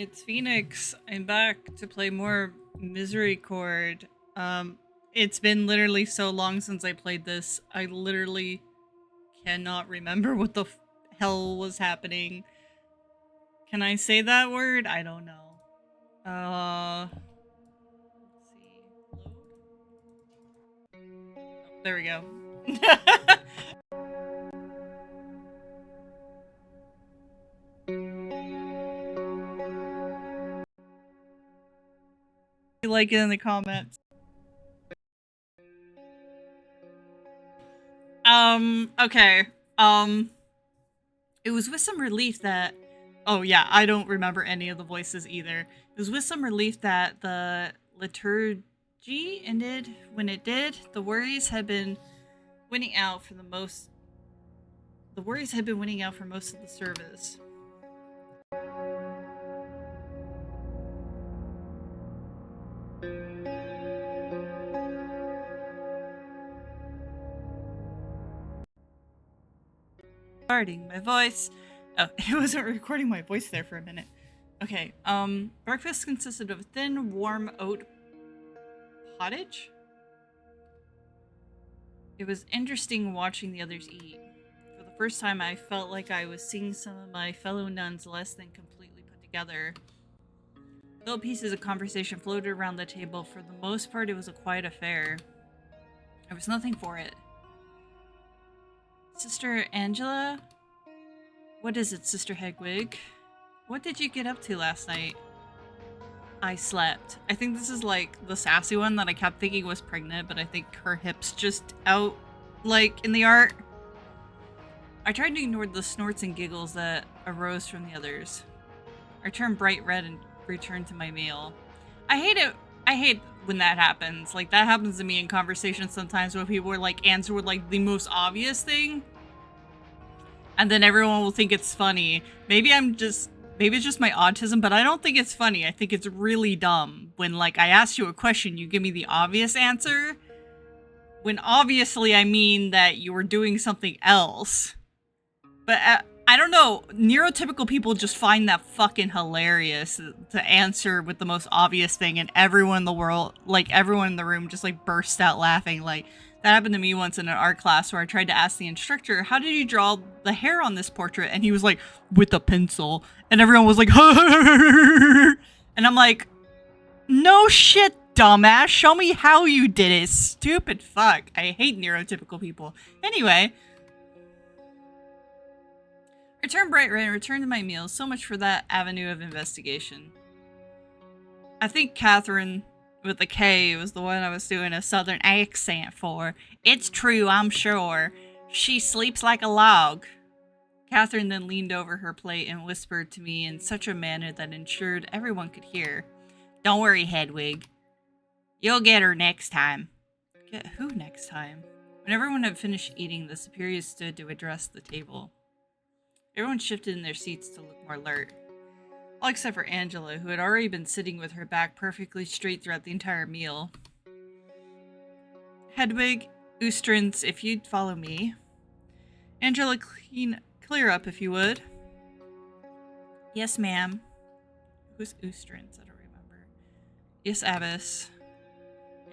It's Phoenix. I'm back to play more Misericorde. It's been literally so long since I played this. I literally cannot remember what the hell was happening. Can I say that word? I don't know. Let's see. Load? Oh, there we go. Like it in the comments. Okay. It was with some relief that oh yeah, I don't remember any of the voices either. It was with some relief that the liturgy ended when it did. Winning out for the most the worries had been winning out for most of the service. Recording my voice. Oh, it wasn't recording my voice there for a minute. Okay, breakfast consisted of a thin, warm oat pottage. It was interesting watching the others eat. For the first time, I felt like I was seeing some of my fellow nuns less than completely put together. Little pieces of conversation floated around the table. For the most part, it was a quiet affair. There was nothing for it. Sister Angela? What is it, Sister Hedwig? What did you get up to last night? I slept. I think this is like the sassy one that I kept thinking was pregnant, but I think her hips just out, like, in the art. I tried to ignore the snorts and giggles that arose from the others. I turned bright red and returned to my meal. I hate when that happens. Like, that happens to me in conversations sometimes when people are like answer with like the most obvious thing. And then everyone will think it's funny. Maybe it's just my autism, but I don't think it's funny. I think it's really dumb when, like, I ask you a question, you give me the obvious answer, when obviously I mean that you were doing something else. But I don't know, neurotypical people just find that fucking hilarious to answer with the most obvious thing, and everyone in the world, like, everyone in the room just, like, burst out laughing. Like, that happened to me once in an art class where I tried to ask the instructor, how did you draw the hair on this portrait? And he was like, with a pencil. And everyone was like, and I'm like, no shit, dumbass. Show me how you did it, stupid fuck. I hate neurotypical people. Anyway, return bright red and return to my meal. So much for that avenue of investigation. I think Catherine with the K was the one I was doing a southern accent for. It's true, I'm sure. She sleeps like a log. Catherine then leaned over her plate and whispered to me in such a manner that ensured everyone could hear. Don't worry, Hedwig. You'll get her next time. Get who next time? When everyone had finished eating, the superior stood to address the table. Everyone shifted in their seats to look more alert. All except for Angela, who had already been sitting with her back perfectly straight throughout the entire meal. Hedwig, Oostrins, if you'd follow me. Angela, clear up if you would. Yes, ma'am. Who's Oostrins? I don't remember. Yes, Abbess.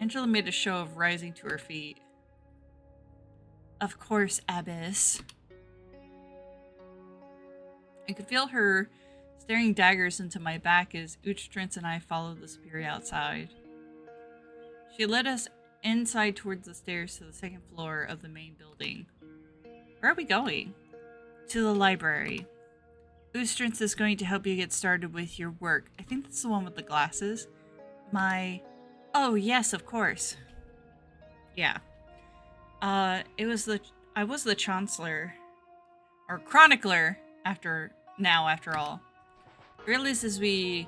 Angela made a show of rising to her feet. Of course, Abbess. I could feel her staring daggers into my back as Oostrins and I followed the superior outside. She led us inside towards the stairs to the second floor of the main building. Where are we going? To the library. Oostrins is going to help you get started with your work. I think that's the one with the glasses. Oh, yes, of course. Yeah. I was the Chancellor. Or Chronicler, after all. I realized as we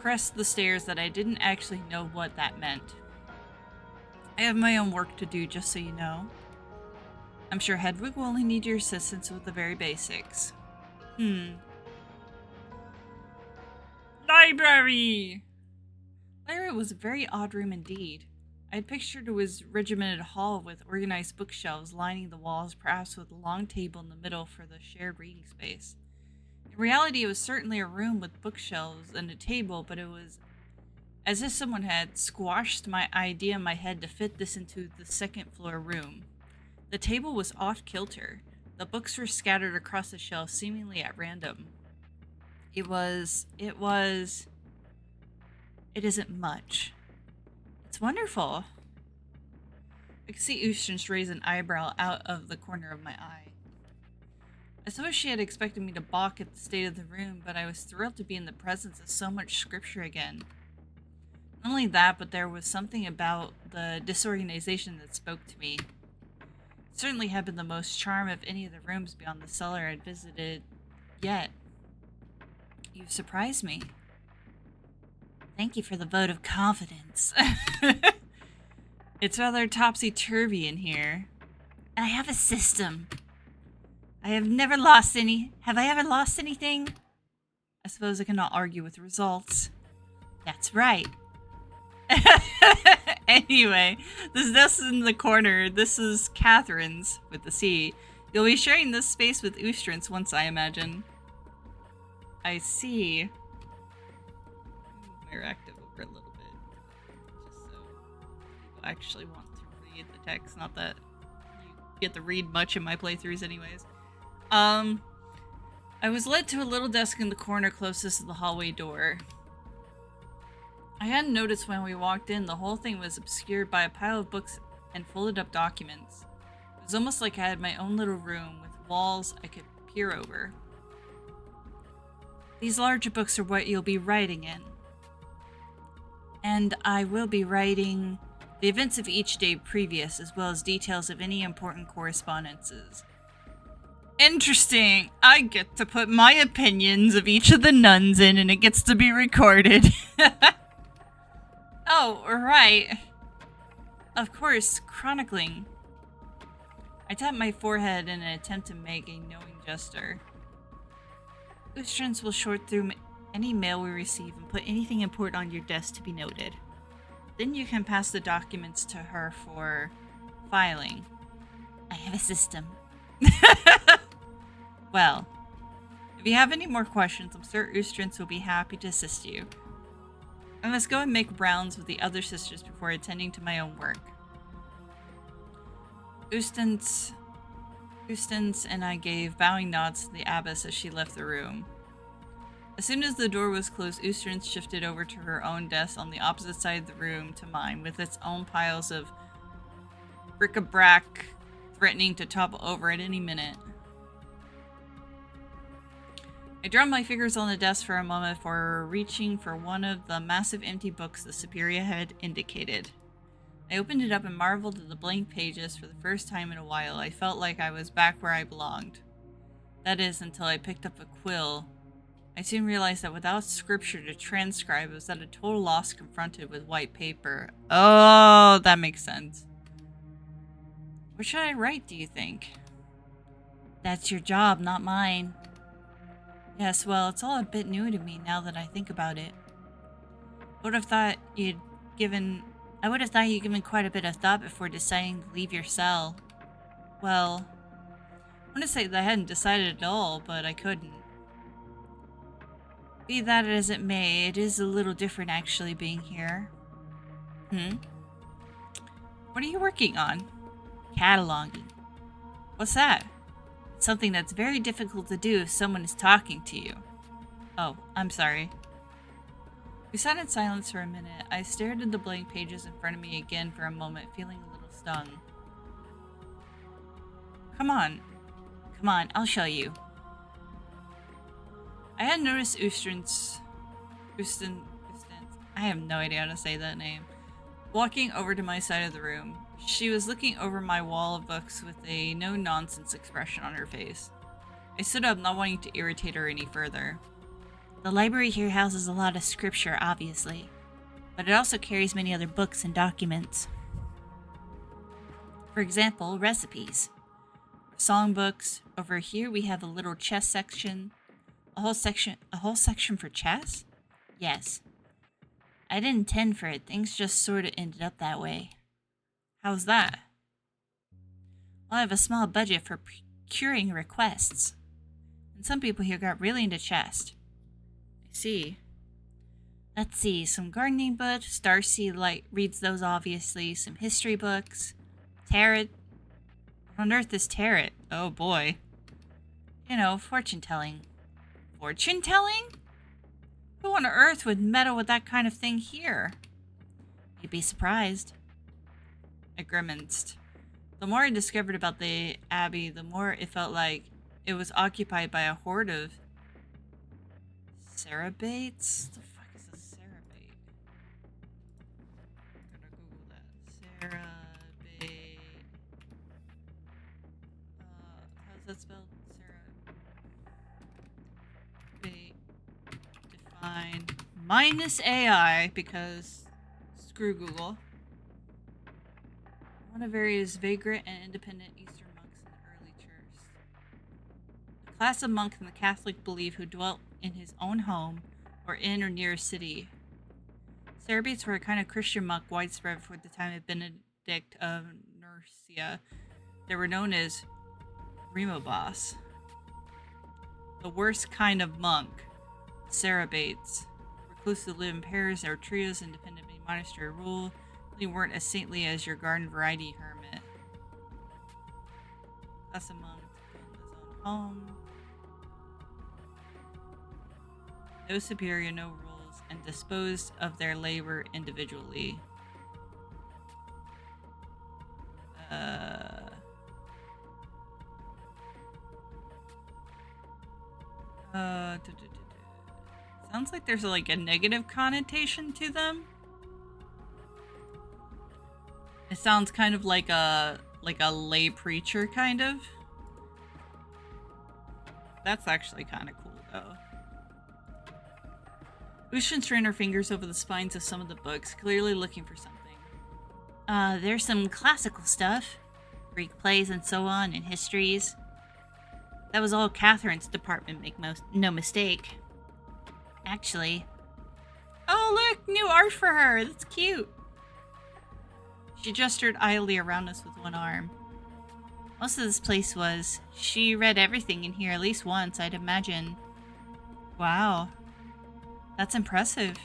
pressed the stairs that I didn't actually know what that meant. I have my own work to do, just so you know. I'm sure Hedwig will only need your assistance with the very basics. Library! Library was a very odd room indeed. I had pictured it was regimented hall with organized bookshelves lining the walls, perhaps with a long table in the middle for the shared reading space. In In reality, it was certainly a room with bookshelves and a table, but it was as if someone had squashed my idea in my head to fit this into the second floor room. The table was off kilter. The books were scattered across the shelves, seemingly at random. It isn't much. It's wonderful. I could see Ustrance raise an eyebrow out of the corner of my eye. I suppose she had expected me to balk at the state of the room, but I was thrilled to be in the presence of so much scripture again. Not only that, but there was something about the disorganization that spoke to me. It certainly had been the most charm of any of the rooms beyond the cellar I'd visited yet. You've surprised me. Thank you for the vote of confidence. It's rather topsy-turvy in here. I have a system. I have never lost any. Have I ever lost anything? I suppose I cannot argue with results. That's right. Anyway, this desk in the corner, this is Catherine's, with the C. You'll be sharing this space with Ustrance once, I imagine. I see. Move my reactive over a little bit, just so people actually want to read the text. Not that you get to read much in my playthroughs anyways. I was led to a little desk in the corner closest to the hallway door. I hadn't noticed when we walked in, the whole thing was obscured by a pile of books and folded up documents. It was almost like I had my own little room with walls I could peer over. These larger books are what you'll be writing in. And I will be writing the events of each day previous, as well as details of any important correspondences. Interesting. I get to put my opinions of each of the nuns in, and it gets to be recorded. Oh, right. Of course, chronicling. I tapped my forehead in an attempt to make a knowing gesture. Ustrance will sort through any mail we receive and put anything important on your desk to be noted. Then you can pass the documents to her for filing. I have a system. Well, if you have any more questions, I'm sure Ustrance will be happy to assist you. I must go and make rounds with the other sisters before attending to my own work. Ustrance and I gave bowing nods to the abbess as she left the room. As soon as the door was closed, Ustrance shifted over to her own desk on the opposite side of the room to mine, with its own piles of bric-a-brac threatening to topple over at any minute. I drummed my fingers on the desk for a moment before reaching for one of the massive empty books the Superior had indicated. I opened it up and marveled at the blank pages. For the first time in a while, I felt like I was back where I belonged. That is, until I picked up a quill. I soon realized that without scripture to transcribe, I was at a total loss confronted with white paper. Oh, that makes sense. What should I write, do you think? That's your job, not mine. Yes, well, it's all a bit new to me now that I think about it. I would have thought you'd given quite a bit of thought before deciding to leave your cell. Well, I want to say that I hadn't decided at all, but I couldn't. Be that as it may, it is a little different actually being here. What are you working on? Cataloging. What's that? It's something that's very difficult to do if someone is talking to you. Oh, I'm sorry. We sat in silence for a minute. I stared at the blank pages in front of me again for a moment, feeling a little stung. Come on, I'll show you. I had noticed Ustrance, I have no idea how to say that name, walking over to my side of the room. She was looking over my wall of books with a no-nonsense expression on her face. I stood up, not wanting to irritate her any further. The library here houses a lot of scripture, obviously, but it also carries many other books and documents. For example, recipes. Songbooks. Over here we have a little chess section. A whole section for chess? Yes. I didn't intend for it. Things just sort of ended up that way. How's that? Well, I have a small budget for procuring requests. And some people here got really into chess. I see. Let's see, some gardening books. Darcy reads those obviously. Some history books. Tarot. What on earth is tarot? Oh boy. You know, fortune telling. Fortune telling? Who on earth would meddle with that kind of thing here? You'd be surprised. I grimaced. The more I discovered about the Abbey, the more it felt like it was occupied by a horde of Cerebates? The fuck is a Cerebate? Gotta Google that. Cerebate. How's that spelled? Cerebate. Define. Minus AI, because screw Google. One of various vagrant and independent Eastern monks in the early church. A class of monks in the Catholic belief who dwelt in his own home or in or near a city. Cerebates were a kind of Christian monk widespread before the time of Benedict of Nursia. They were known as Remobas. The worst kind of monk. Cerebates. Recluses who live in pairs or trios independent of any monastery rule. They weren't as saintly as your garden variety hermit. Class of monks in his own home. No superior, no rules, and disposed of their labor individually. Sounds like there's like a negative connotation to them. It sounds kind of like a lay preacher kind of. That's actually kind of cool though. Ushin ran her fingers over the spines of some of the books, clearly looking for something. There's some classical stuff. Greek plays and so on, and histories. That was all Catherine's department, make no mistake. Actually. Oh look, new art for her! That's cute! She gestured idly around us with one arm. Most of this place was. She read everything in here at least once, I'd imagine. Wow. That's impressive.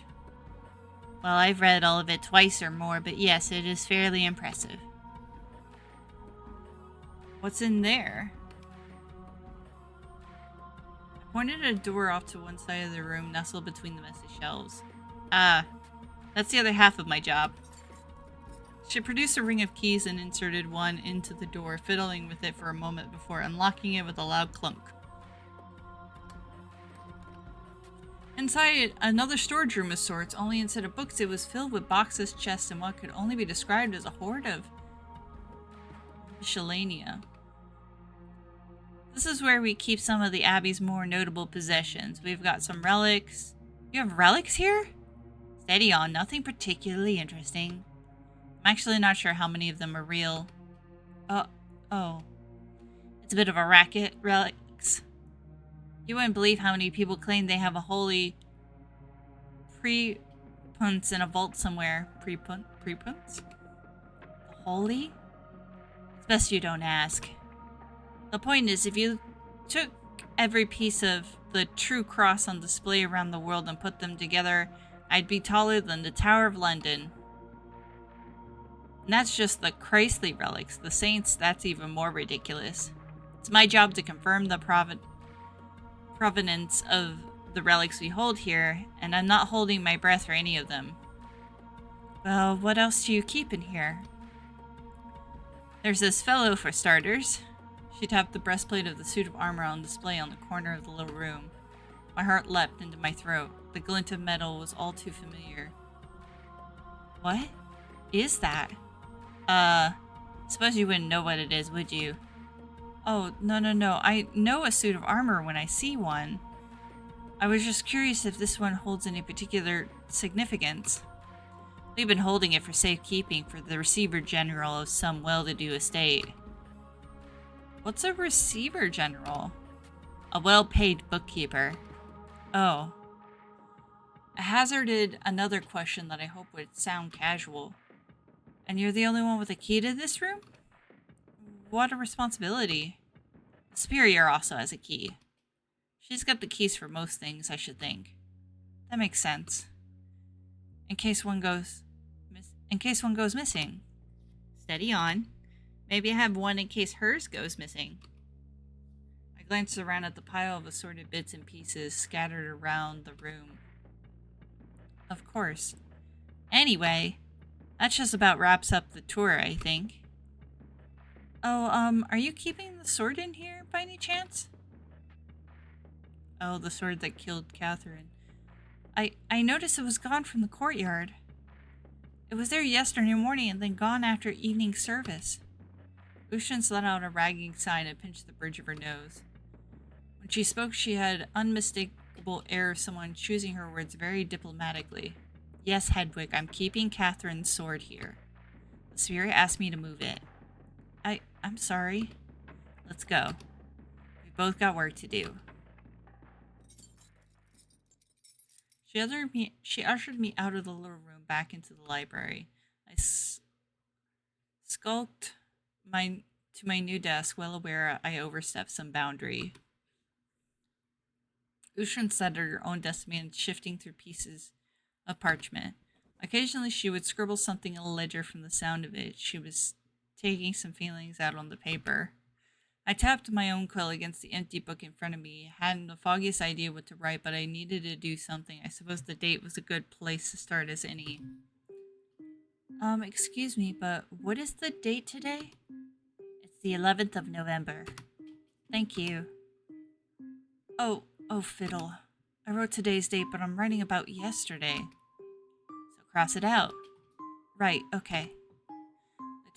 Well, I've read all of it twice or more, but yes, it is fairly impressive. What's in there? I pointed a door off to one side of the room, nestled between the messy shelves. Ah, that's the other half of my job. She produced a ring of keys and inserted one into the door, fiddling with it for a moment before unlocking it with a loud clunk. Inside, another storage room of sorts, only instead of books, it was filled with boxes, chests, and what could only be described as a horde of miscellanea. This is where we keep some of the Abbey's more notable possessions. We've got some relics. You have relics here? Steady on, nothing particularly interesting. I'm actually not sure how many of them are real. Oh. It's a bit of a racket, relics. You wouldn't believe how many people claim they have a holy prepunce in a vault somewhere. Prepunce? The holy? It's best you don't ask. The point is, if you took every piece of the true cross on display around the world and put them together, I'd be taller than the Tower of London. And that's just the Christly relics. The saints, that's even more ridiculous. It's my job to confirm the provenance of the relics we hold here, and I'm not holding my breath for any of them. Well, what else do you keep in here? There's this fellow, for starters. She tapped the breastplate of the suit of armor on display on the corner of the little room. My heart leapt into my throat. The glint of metal was all too familiar. What is that? Suppose you wouldn't know what it is, would you? Oh, no. I know a suit of armor when I see one. I was just curious if this one holds any particular significance. We've been holding it for safekeeping for the Receiver General of some well-to-do estate. What's a Receiver General? A well-paid bookkeeper. Oh. I hazarded another question that I hope would sound casual. And you're the only one with a key to this room? What a responsibility. The Superior also has a key. She's got the keys for most things, I should think. That makes sense. In case one goes missing. Steady on. Maybe I have one in case hers goes missing. I glanced around at the pile of assorted bits and pieces scattered around the room. Of course. Anyway, that just about wraps up the tour, I think. Oh, are you keeping the sword in here by any chance? Oh, the sword that killed Catherine. I noticed it was gone from the courtyard. It was there yesterday morning and then gone after evening service. Ushans let out a ragging sigh and pinched the bridge of her nose. When she spoke, she had unmistakable air of someone choosing her words very diplomatically. Yes, Hedwig, I'm keeping Catherine's sword here. The spirit asked me to move it. I'm sorry. Let's go. We both got work to do. She ushered me out of the little room back into the library. I skulked to my new desk, well aware I overstepped some boundary. Ushran sat at her own desk, shifting through pieces of parchment. Occasionally she would scribble something in a ledger. From the sound of it, she was taking some feelings out on the paper. I tapped my own quill against the empty book in front of me. Hadn't the foggiest idea what to write, but I needed to do something. I suppose the date was a good place to start as any. Excuse me, but what is the date today? It's the 11th of November. Thank you. Oh, fiddle. I wrote today's date, but I'm writing about yesterday. So cross it out. Right, okay.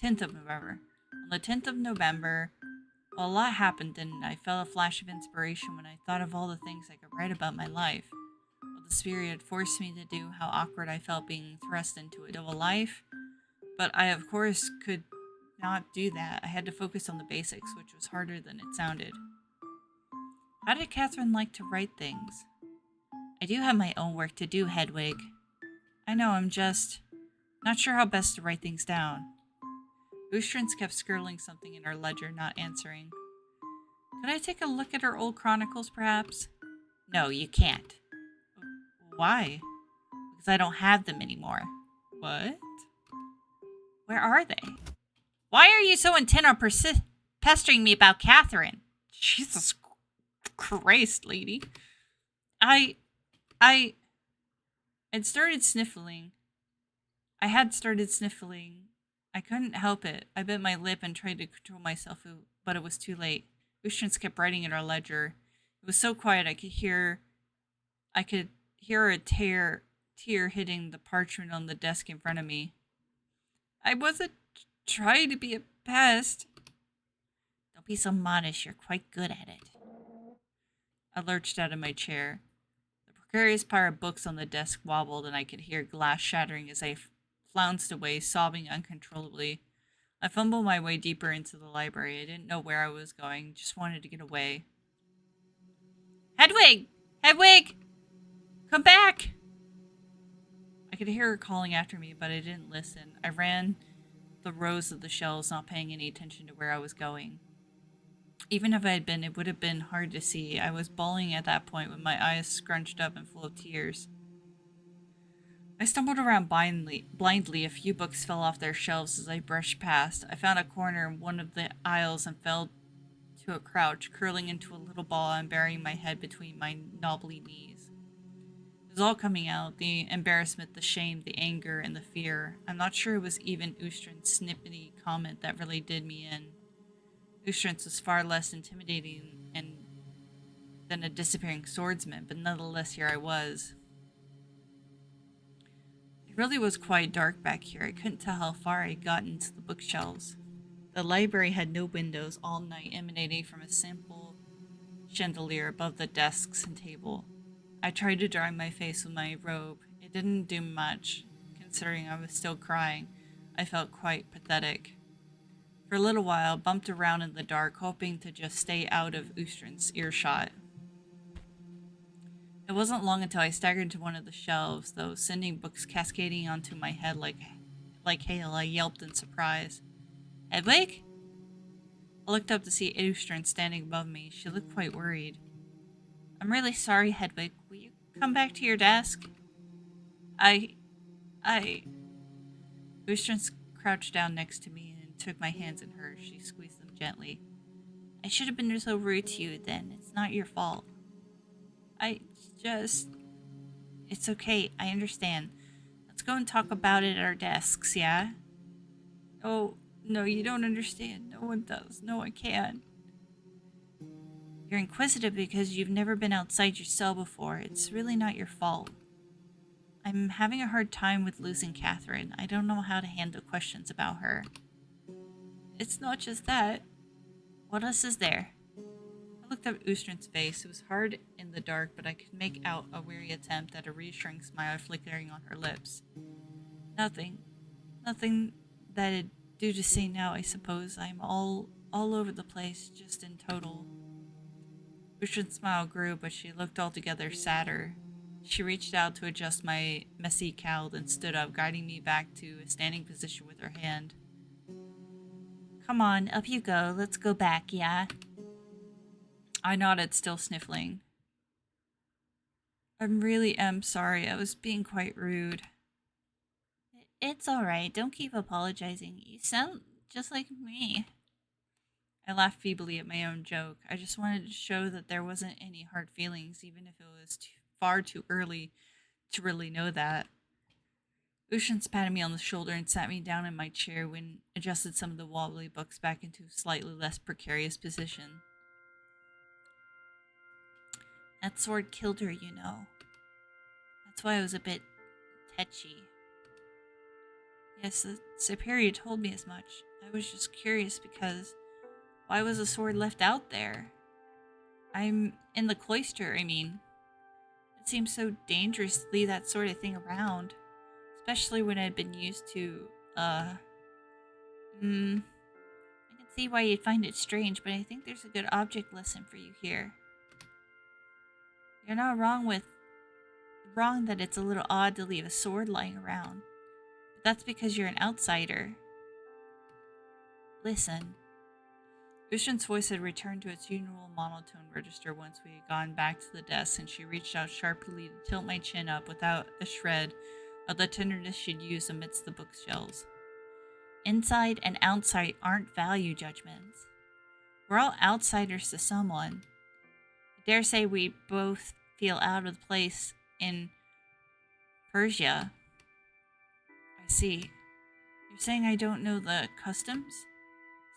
The 10th of November. On the 10th of November, well, a lot happened, and I felt a flash of inspiration when I thought of all the things I could write about my life. Well, the spirit had forced me to do how awkward I felt being thrust into a double life, but I, of course, could not do that. I had to focus on the basics, which was harder than it sounded. How did Catherine like to write things? I do have my own work to do, Hedwig. I know, I'm just not sure how best to write things down. Ustrans kept scribbling something in her ledger, not answering. Could I take a look at her old chronicles, perhaps? No, you can't. Why? Because I don't have them anymore. What? Where are they? Why are you so intent on pestering me about Catherine? Jesus Christ, lady. I'd started sniffling. I had started sniffling. I couldn't help it. I bit my lip and tried to control myself, but it was too late. Ustrans kept writing in our ledger. It was so quiet I could hear a tear hitting the parchment on the desk in front of me. I wasn't trying to be a pest. Don't be so modest. You're quite good at it. I lurched out of my chair. The precarious pile of books on the desk wobbled, and I could hear glass shattering as I flounced away, sobbing uncontrollably. I fumbled my way deeper into the library. I didn't know where I was going, just wanted to get away. Hedwig! Hedwig! Come back! I could hear her calling after me, but I didn't listen. I ran the rows of the shelves, not paying any attention to where I was going. Even if I had been, it would have been hard to see. I was bawling at that point with my eyes scrunched up and full of tears. I stumbled around blindly. A few books fell off their shelves as I brushed past. I found a corner in one of the aisles and fell to a crouch, curling into a little ball and burying my head between my knobbly knees. It was all coming out, the embarrassment, the shame, the anger, and the fear. I'm not sure it was even Ustran's snippety comment that really did me in. Ustrans was far less intimidating than a disappearing swordsman, but nonetheless here I was. It really was quite dark back here. I couldn't tell how far I had gotten into the bookshelves. The library had no windows, all night emanating from a simple chandelier above the desks and table. I tried to dry my face with my robe. It didn't do much. Considering I was still crying, I felt quite pathetic. For a little while, I bumped around in the dark, hoping to just stay out of Ustran's earshot. It wasn't long until I staggered to one of the shelves, though, sending books cascading onto my head like hail. I yelped in surprise. Hedwig? I looked up to see Ustran standing above me. She looked quite worried. I'm really sorry, Hedwig. Will you come back to your desk? I... I... Ustrance crouched down next to me and took my hands in hers. She squeezed them gently. I should have been so rude to you then. It's not your fault. I just... It's okay. I understand. Let's go and talk about it at our desks, yeah? Oh, no, you don't understand. No one does. No one can. You're inquisitive because you've never been outside your cell before. It's really not your fault. I'm having a hard time with losing Catherine. I don't know how to handle questions about her. It's not just that. What else is there? I looked up Ustran's face. It was hard in the dark, but I could make out a weary attempt at a reassuring smile flickering on her lips. Nothing. Nothing that'd do to say now, I suppose. I'm all over the place, just in total. Ustran's smile grew, but she looked altogether sadder. She reached out to adjust my messy cowl and stood up, guiding me back to a standing position with her hand. Come on, up you go. Let's go back, yeah? I nodded, still sniffling. I really am sorry. I was being quite rude. It's alright. Don't keep apologizing. You sound just like me. I laughed feebly at my own joke. I just wanted to show that there wasn't any hard feelings, even if it was far too early to really know that. Ushans patted me on the shoulder and sat me down in my chair when adjusted some of the wobbly books back into a slightly less precarious position. That sword killed her, you know. That's why I was a bit tetchy. Yes, the Superior told me as much. I was just curious because why was the sword left out there? I'm in the cloister, I mean. It seems so dangerous to leave that sort of thing around. Especially when I'd been used to, I can see why you'd find it strange, but I think there's a good object lesson for you here. You're not wrong that it's a little odd to leave a sword lying around. But that's because you're an outsider. Listen. Ushran's voice had returned to its usual monotone register once we had gone back to the desk, and she reached out sharply to tilt my chin up without a shred of the tenderness she'd used amidst the bookshelves. Inside and outside aren't value judgments. We're all outsiders to someone. I dare say we both feel out of place in Persia. I see. You're saying I don't know the customs?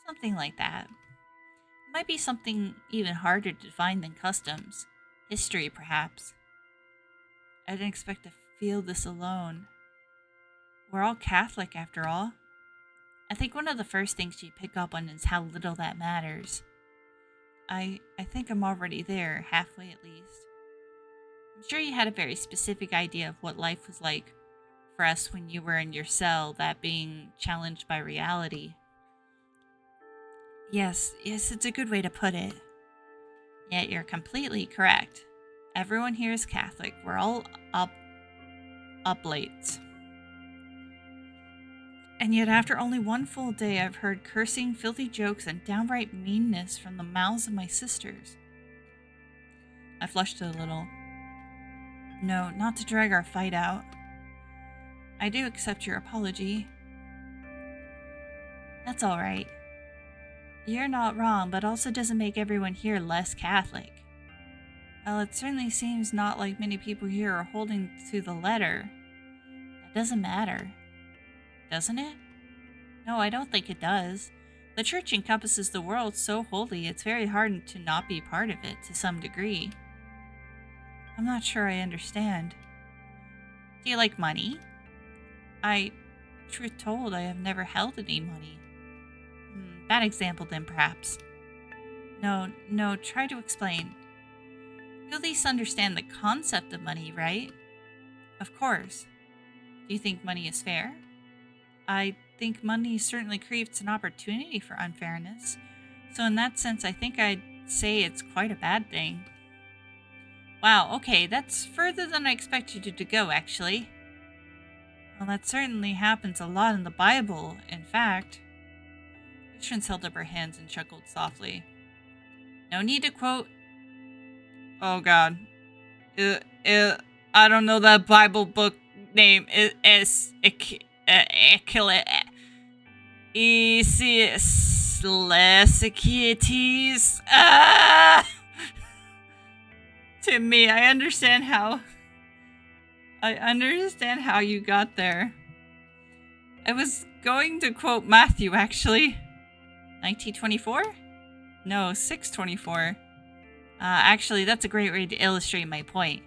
Something like that. It might be something even harder to define than customs. History, perhaps. I didn't expect to feel this alone. We're all Catholic, after all. I think one of the first things you pick up on is how little that matters. I think I'm already there, halfway at least. I'm sure you had a very specific idea of what life was like for us when you were in your cell, that being challenged by reality. Yes, it's a good way to put it. Yet you're completely correct. Everyone here is Catholic. We're all oblates. And yet after only one full day, I've heard cursing, filthy jokes, and downright meanness from the mouths of my sisters. I flushed a little. No, not to drag our fight out. I do accept your apology. That's all right. You're not wrong, but also doesn't make everyone here less Catholic. Well, it certainly seems not like many people here are holding to the letter. That doesn't matter. Doesn't it? No, I don't think it does. The church encompasses the world so wholly, it's very hard to not be part of it to some degree. I'm not sure I understand. Do you like money? Truth told, I have never held any money. Bad example then, perhaps. No, try to explain. You at least understand the concept of money, right? Of course. Do you think money is fair? I think money certainly creates an opportunity for unfairness. So in that sense, I think I'd say it's quite a bad thing. Wow, okay, that's further than I expected you to go, actually. Well, that certainly happens a lot in the Bible, in fact. Ushans held up her hands and chuckled softly. No need to quote Oh god. I don't know that Bible book name. It is Ecclesiastes. To me, I understand how you got there. I was going to quote Matthew, actually. 1924? No, 624. Actually, that's a great way to illustrate my point.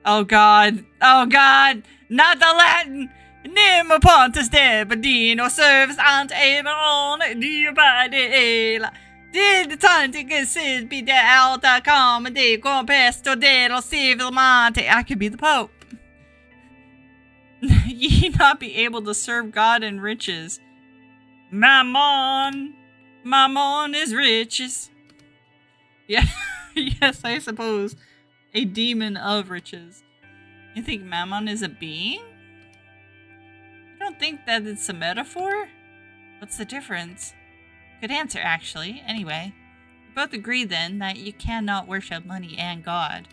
Oh god! Oh god! Not the Latin! Nemo pontus debadino serves ant on the body. Did the tantic sid be the alta comedy compesto de los civil monte? I could be the Pope. Ye not be able to serve God and riches. Mammon is riches. Yeah, yes, I suppose. A demon of riches. You think Mammon is a being? You don't think that it's a metaphor? What's the difference? Good answer, actually. Anyway, we both agree then that you cannot worship money and God.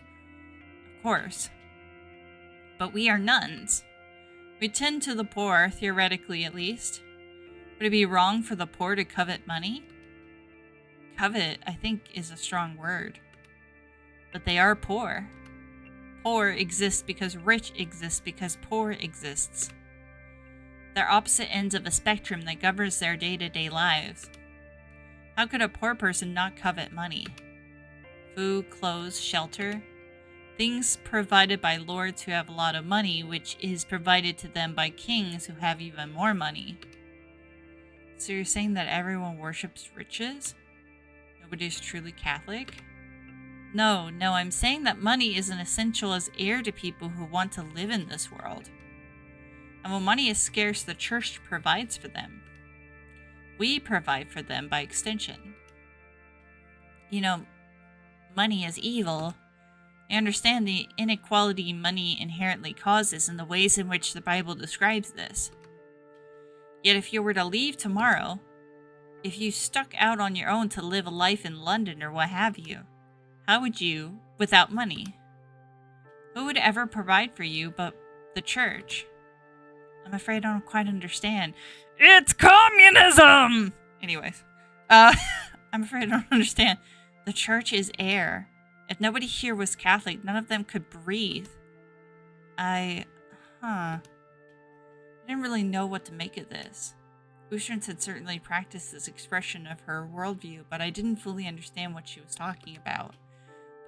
Of course. But we are nuns. We tend to the poor, theoretically at least. Would it be wrong for the poor to covet money? Covet, I think, is a strong word. But they are poor. Poor exists because rich exists because poor exists. They're opposite ends of a spectrum that governs their day-to-day lives. How could a poor person not covet money? Food, clothes, shelter? Things provided by lords who have a lot of money, which is provided to them by kings who have even more money. So you're saying that everyone worships riches? Nobody's truly Catholic? No, I'm saying that money isn't essential as heir to people who want to live in this world. And when money is scarce, the church provides for them. We provide for them by extension. You know, money is evil. I understand the inequality money inherently causes and the ways in which the Bible describes this. Yet if you were to leave tomorrow, if you stuck out on your own to live a life in London or what have you, how would you, without money? Who would ever provide for you but the church? I'm afraid I don't quite understand. It's communism! Anyways, I'm afraid I don't understand. The church is air. If nobody here was Catholic, none of them could breathe. I didn't really know what to make of this. Ustrance had certainly practiced this expression of her worldview, but I didn't fully understand what she was talking about.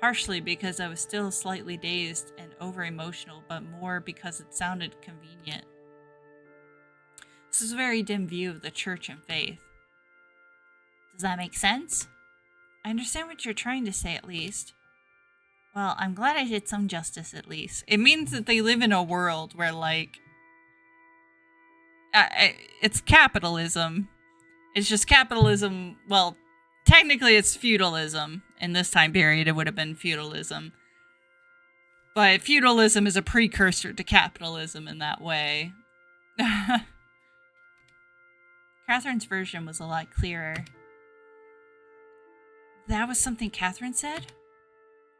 Partially because I was still slightly dazed and over-emotional, but more because it sounded convenient. This is a very dim view of the church and faith. Does that make sense? I understand what you're trying to say, at least. Well, I'm glad I did some justice, at least. It means that they live in a world where, like, it's capitalism. It's just capitalism, well, technically it's feudalism. In this time period, it would have been feudalism. But feudalism is a precursor to capitalism in that way. Catherine's version was a lot clearer. That was something Catherine said?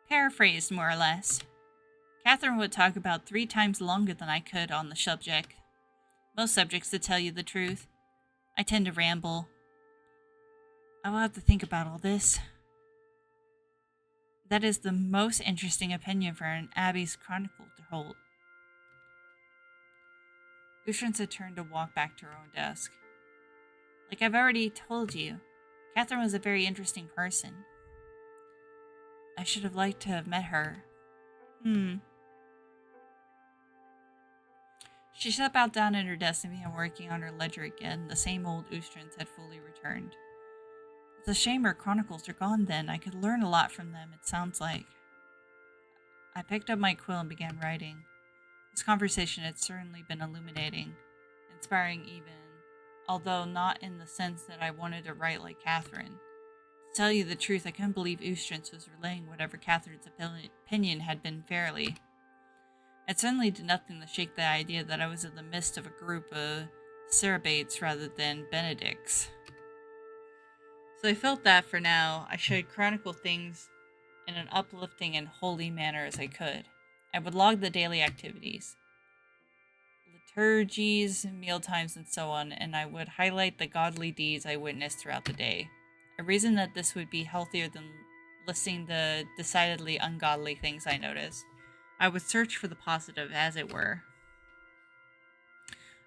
Paraphrased, more or less. Catherine would talk about 3 times longer than I could on the subject. Most subjects, to tell you the truth. I tend to ramble. I will have to think about all this. That is the most interesting opinion for an Abbey's chronicle to hold. Ustrance had turned to walk back to her own desk. Like I've already told you, Catherine was a very interesting person. I should have liked to have met her. She sat back down at her desk and began working on her ledger again. The same old Ustrance had fully returned. It's a shame her chronicles are gone then. I could learn a lot from them, it sounds like. I picked up my quill and began writing. This conversation had certainly been illuminating, inspiring even, although not in the sense that I wanted to write like Catherine. To tell you the truth, I couldn't believe Ustrance was relaying whatever Catherine's opinion had been fairly. It certainly did nothing to shake the idea that I was in the midst of a group of Cerebates rather than Benedicts. So I felt that for now, I should chronicle things in an uplifting and holy manner as I could. I would log the daily activities, liturgies, meal times, and so on, and I would highlight the godly deeds I witnessed throughout the day. I reasoned that this would be healthier than listing the decidedly ungodly things I noticed. I would search for the positive, as it were.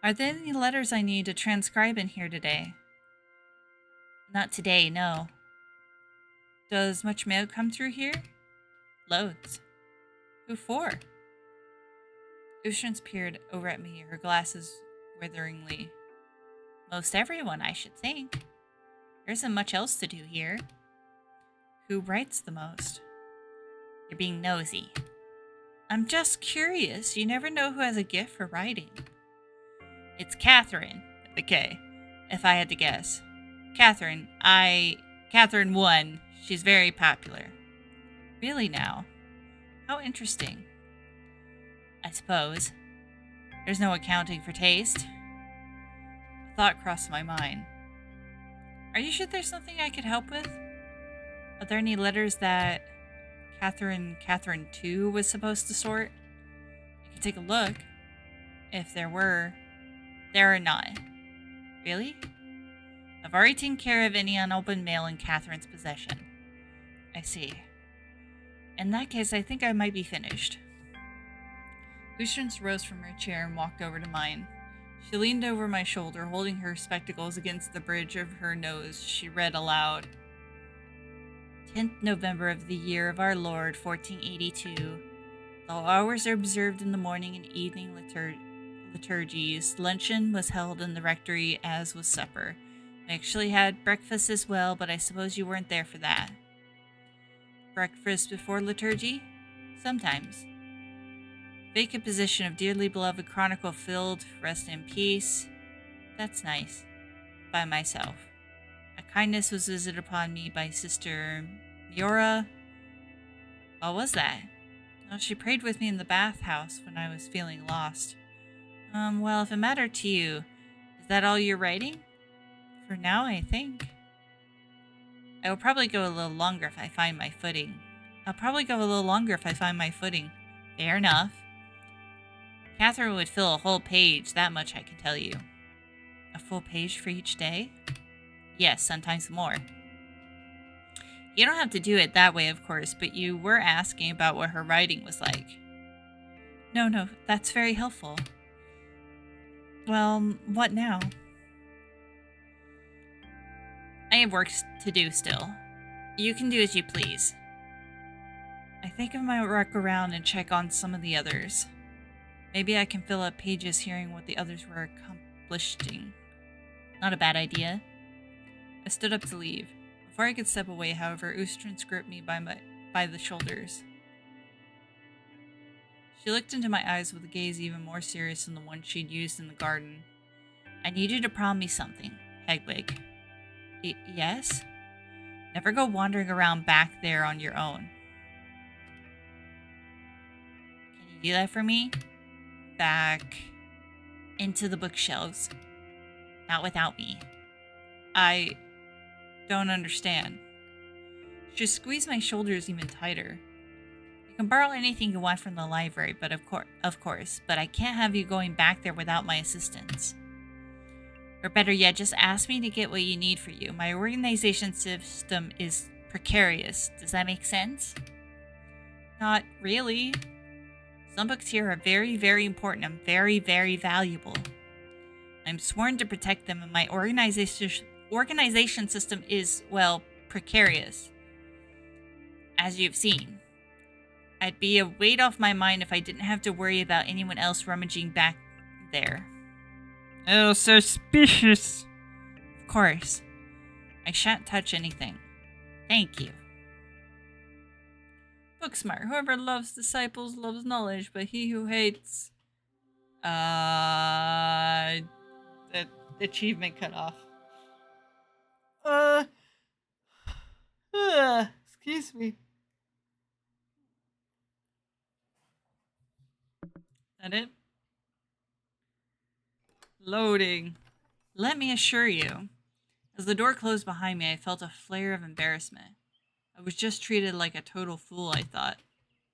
Are there any letters I need to transcribe in here today? Not today, no. Does much mail come through here? Loads. Who for? Ustrance peered over at me, her glasses witheringly. Most everyone, I should think. There isn't much else to do here. Who writes the most? You're being nosy. I'm just curious. You never know who has a gift for writing. It's Catherine, with a K, if I had to guess. Catherine 1. She's very popular. Really now? How interesting. I suppose. There's no accounting for taste. A thought crossed my mind. Are you sure there's something I could help with? Are there any letters that Catherine 2 was supposed to sort? I could take a look. If there were. There are not. Really? I've already taken care of any unopened mail in Catherine's possession. I see. In that case, I think I might be finished. Ustrance rose from her chair and walked over to mine. She leaned over my shoulder, holding her spectacles against the bridge of her nose. She read aloud. 10th November of the year of our Lord, 1482. Though hours are observed in the morning and evening liturgies, luncheon was held in the rectory, as was supper. I actually had breakfast as well, but I suppose you weren't there for that. Breakfast before liturgy? Sometimes. Vacant position of dearly beloved chronicle filled, rest in peace. That's nice. By myself. A kindness was visited upon me by Sister Miora. What was that? Well, she prayed with me in the bathhouse when I was feeling lost. Well, if it mattered to you, is that all you're writing? For now, I think. I will probably go a little longer if I find my footing. Fair enough. Catherine would fill a whole page, that much I can tell you. A full page for each day? Yes, sometimes more. You don't have to do it that way, of course, but you were asking about what her writing was like. No, that's very helpful. Well, what now? I have work to do still. You can do as you please. I think I might walk around and check on some of the others. Maybe I can fill up pages hearing what the others were accomplishing. Not a bad idea. I stood up to leave. Before I could step away, however, Ustrance gripped me by the shoulders. She looked into my eyes with a gaze even more serious than the one she'd used in the garden. I need you to promise me something, Hedwig. Yes? Never go wandering around back there on your own. Can you do that for me? Back into the bookshelves. Not without me. I don't understand. She squeezed my shoulders even tighter. You can borrow anything you want from the library, but of course, but I can't have you going back there without my assistance. Or better yet, just ask me to get what you need for you. My organization system is precarious. Does that make sense? Not really. Some books here are very, very important and very, very valuable. I'm sworn to protect them, and my organization system is, well, precarious. As you've seen. I'd be a weight off my mind if I didn't have to worry about anyone else rummaging back there. Oh, suspicious. Of course. I shan't touch anything. Thank you. Booksmart. Whoever loves disciples loves knowledge, but he who hates... The achievement cut off. Excuse me. That it? Loading. Let me assure you. As the door closed behind me, I felt a flare of embarrassment. I was just treated like a total fool, I thought.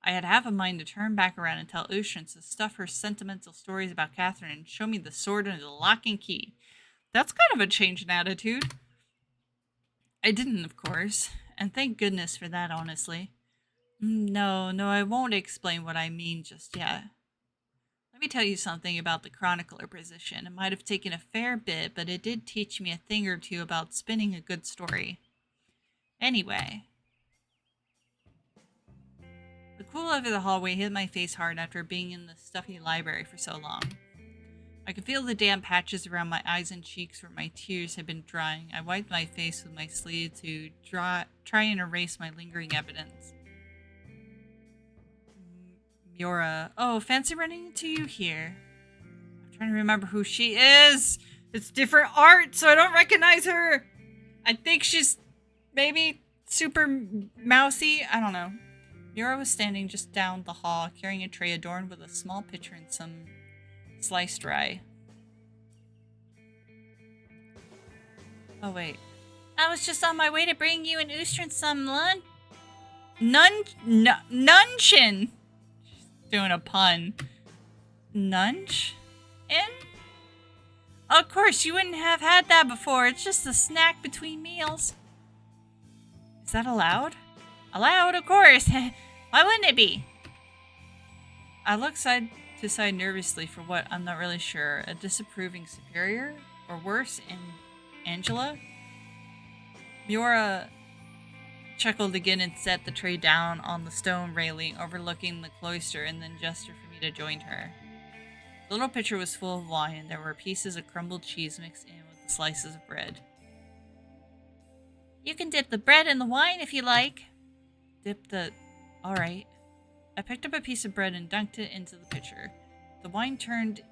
I had half a mind to turn back around and tell Oceans to stuff her sentimental stories about Catherine and show me the sword and the lock and key. That's kind of a change in attitude. I didn't, of course, and thank goodness for that, honestly. No, I won't explain what I mean just yet. Let me tell you something about the chronicler position. It might have taken a fair bit, but it did teach me a thing or two about spinning a good story. Anyway, the cool over the hallway hit my face hard after being in the stuffy library for so long. I could feel the damp patches around my eyes and cheeks where my tears had been drying. I wiped my face with my sleeve to try and erase my lingering evidence. Miura. Oh, fancy running into you here. I'm trying to remember who she is. It's different art, so I don't recognize her. I think she's maybe super mousy. I don't know. Miura was standing just down the hall, carrying a tray adorned with a small pitcher and some sliced rye. Oh, wait. I was just on my way to bring you and Ustrin some Nunchin. She's doing a pun. Nunch? In? Of course, you wouldn't have had that before. It's just a snack between meals. Is that allowed? Allowed, of course. Why wouldn't it be? I looked side to side nervously for what I'm not really sure. A disapproving superior? Or worse, Angela? Miura chuckled again and set the tray down on the stone railing overlooking the cloister and then gestured for me to join her. The little pitcher was full of wine and there were pieces of crumbled cheese mixed in with the slices of bread. You can dip the bread in the wine if you like. Alright. I picked up a piece of bread and dunked it into the pitcher. The wine turned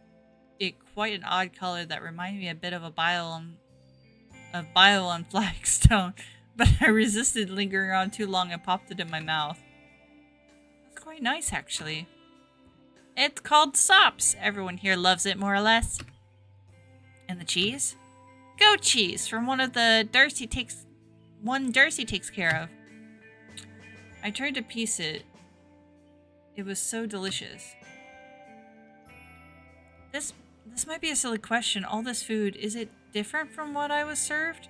it quite an odd color that reminded me a bit of bile on flagstone, but I resisted lingering on too long and popped it in my mouth. It's quite nice, actually. It's called sops. Everyone here loves it, more or less. And the cheese? Goat cheese from one Darcy takes care of. I tried to piece it. It was so delicious. This might be a silly question. All this food, is it different from what I was served?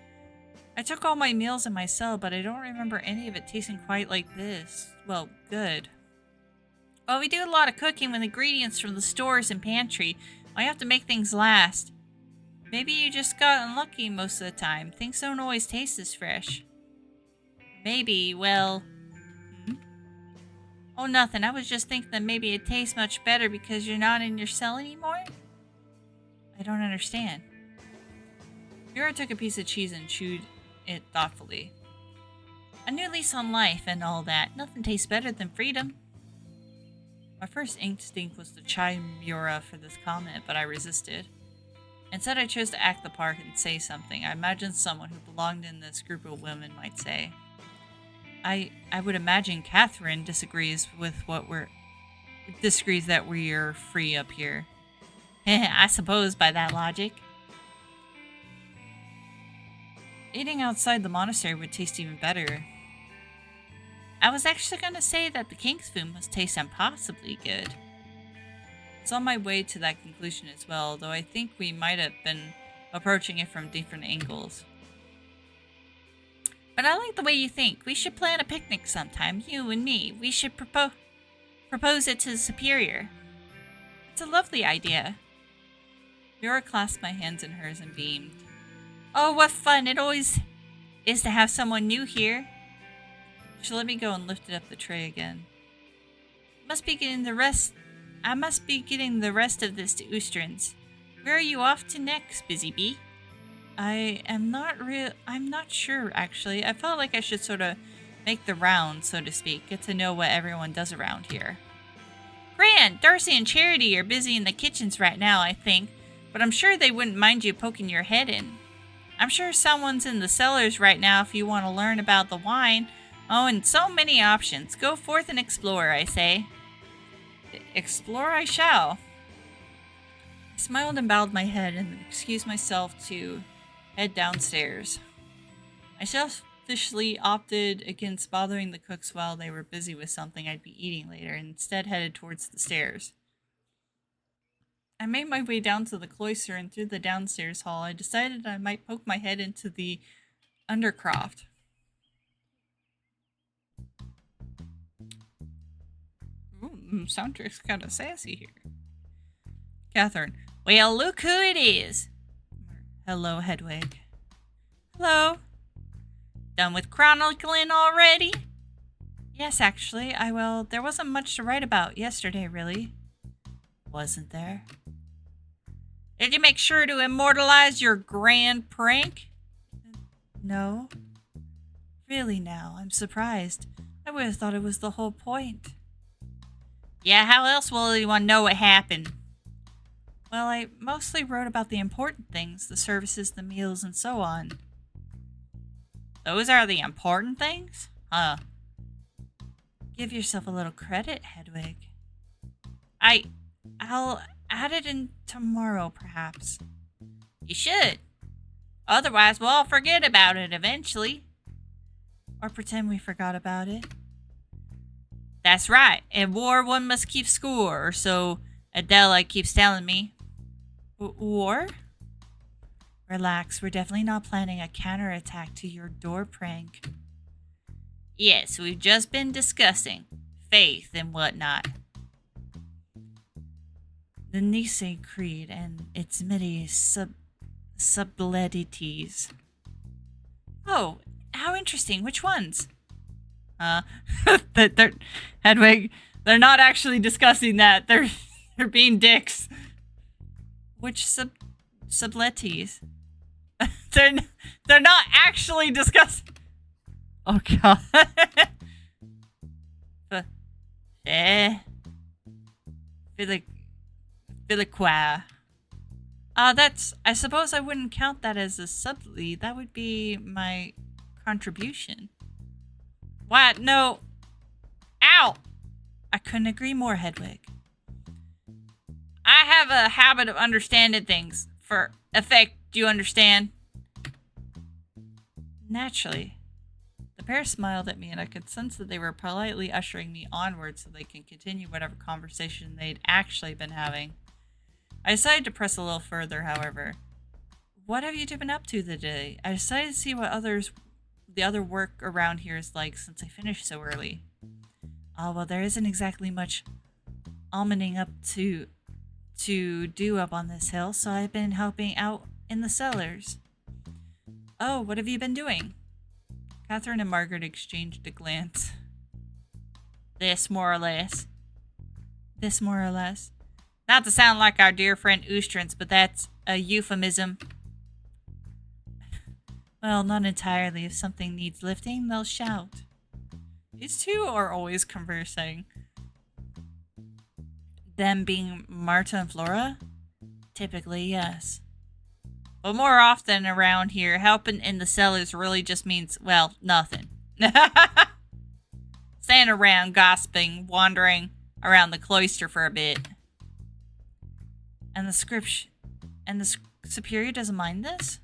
I took all my meals in my cell, but I don't remember any of it tasting quite like this. Well, good. Well, we do a lot of cooking with ingredients from the stores and pantry. I have to make things last. Maybe you just got unlucky most of the time. Things don't always taste as fresh. Maybe, well... Oh, nothing. I was just thinking that maybe it tastes much better because you're not in your cell anymore? I don't understand. Miura took a piece of cheese and chewed it thoughtfully. A new lease on life and all that. Nothing tastes better than freedom. My first instinct was to chide Miura for this comment, but I resisted. Instead, I chose to act the part and say something I imagined someone who belonged in this group of women might say. I would imagine Catherine disagrees that we're free up here. I suppose by that logic. Eating outside the monastery would taste even better. I was actually going to say that the king's food must taste impossibly good. It's on my way to that conclusion as well, though I think we might have been approaching it from different angles. But I like the way you think. We should plan a picnic sometime, you and me. We should propose it to the superior. It's a lovely idea. Miura clasped my hands in hers and beamed. Oh, what fun it always is to have someone new here. She let me go and lifted up the tray again. I must be getting the rest of this to Ustrin's. Where are you off to next, Busy Bee? I'm not sure, actually. I felt like I should sort of make the rounds, so to speak. Get to know what everyone does around here. Grand! Darcy and Charity are busy in the kitchens right now, I think. But I'm sure they wouldn't mind you poking your head in. I'm sure someone's in the cellars right now if you want to learn about the wine. Oh, and so many options. Go forth and explore, I say. Explore I shall. I smiled and bowed my head and excused myself to head downstairs. I still selfishly opted against bothering the cooks while they were busy with something I'd be eating later and instead headed towards the stairs. I made my way down to the cloister and through the downstairs hall. I decided I might poke my head into the undercroft. Ooh, soundtrack's kind of sassy here. Catherine. Well, look who it is. Hello, Hedwig. Hello. Done with chronicling already? Yes, actually. There wasn't much to write about yesterday, really. Wasn't there? Did you make sure to immortalize your grand prank? No. Really now, I'm surprised. I would have thought it was the whole point. Yeah, how else will anyone know what happened? Well, I mostly wrote about the important things, the services, the meals, and so on. Those are the important things? Huh. Give yourself a little credit, Hedwig. I'll add it in tomorrow, perhaps. You should. Otherwise, we'll all forget about it eventually. Or pretend we forgot about it. That's right. In war, one must keep score, or so Adela keeps telling me. War? Relax, we're definitely not planning a counterattack to your door prank. Yes, we've just been discussing faith and whatnot. The Nicene Creed and its many subletities. Oh, how interesting. Which ones? Hedwig, they're not actually discussing that. They're being dicks. Which subletities? they're not actually discussing. Oh god. Philiqua. I suppose I wouldn't count that as a subtly. That would be my contribution. What? No. Ow! I couldn't agree more, Hedwig. I have a habit of understanding things. For effect, do you understand? Naturally. The pair smiled at me, and I could sense that they were politely ushering me onward so they can continue whatever conversation they'd actually been having. I decided to press a little further, however. What have you been up to today? I decided to see what the other work around here is like since I finished so early. Oh, well, there isn't exactly much almonding up to do up on this hill, so I've been helping out in the cellars. Oh, what have you been doing? Catherine and Margaret exchanged a glance. This more or less. Not to sound like our dear friend Oostrans, but that's a euphemism. Well, not entirely. If something needs lifting, they'll shout. These two are always conversing. Them being Marta and Flora? Typically, yes. But more often around here, helping in the cellars really just means, well, nothing. Standing around, gossiping, wandering around the cloister for a bit. And the superior doesn't mind this?